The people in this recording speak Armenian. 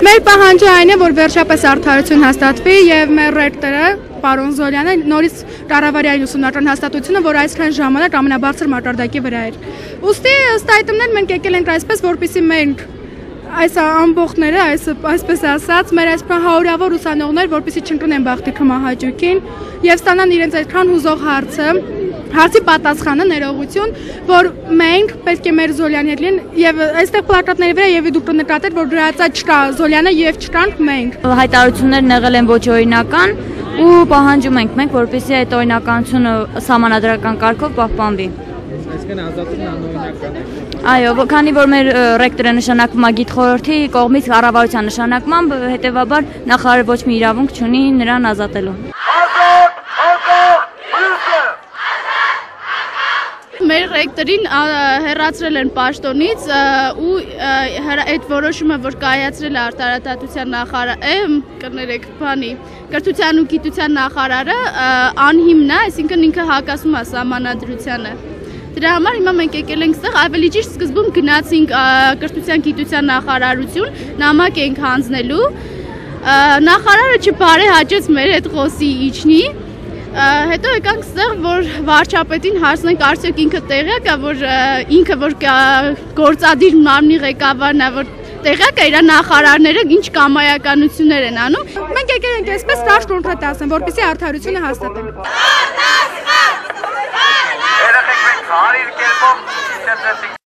Մեր պահանջը այն է, որ վերջապես արդարություն հաստատվի եւ մեր ռեկտորը պարոն Զոլյանը նորից կառավարյալ ուսումնարան հաստատությունը, որ այսքան ժամանակ ամենաբարձր մակարդակի վրա էր։ Ոստի ըստ այդմներ մենք եկել ենք այսպես, որպեսզի մենք այս ամբողջները, այսպես ասած, մեր այսքան հարյուրավոր ուսանողներ, որպեսզի չընկնեն բախտի մահաճույքին եւ ստանան իրենց այդքան հուզող հարցի պատասխանը ներողություն, որ մենք պետք է մեր Զոլյանի հետ լինեն եւ այստեղ պլակատների վրա եւ դուք նկատեք, որ գրածա չկա Զոլյանը եւ չկանք մենք։ Հայտարարություններն եղել են ոչ օրինական ու պահանջում ենք մենք, որպեսզի այդ օրինականությունը սահմանադրական կարգով պահպանվի։ Այսինքն ազատությունն անօրինական է։ Այո, քանի որ մեր ռեկտորը նշանակվում է գիտխորհրդի կողմից կառավարության նշանակմամբ, հետեւաբար նախարարը ոչ մի իրավունք չունի նրան ազատելու։ Մեր ռեկտորին հեռացրել են պաշտոնից ու այդ որոշումը, որ կայացրել է արտարադատության նախարարը, կրթության ու գիտության նախարարը անհիմն է, այսինքն ինքը հակասում է սահմանադրությանը։ Դրա համար հիմա մենք եկել ենք ստեղ, ավելի ճիշտ սկզբում գնացինք կրթության գիտության նախարարություն, նամակ ենք հանձնելու, նախարարը չբարեհաճեց մեր հետ խոսի իջնի, հետո եկանք ստեղ, որ վարչապետին հարցնենք արդյոք ինքը տեղյակ է, որ ինքը որ գործադիր մարմնի ղեկավարն է, որ տեղյակ է իր նախարարները ինչ կամայականություններ են անում։ Մենք եկել ենք այսպես ճաշ կոնկրետ ասեմ, որպեսզի արդարությունը հաստատենք։ Երեխեք մենք հարիր կերպով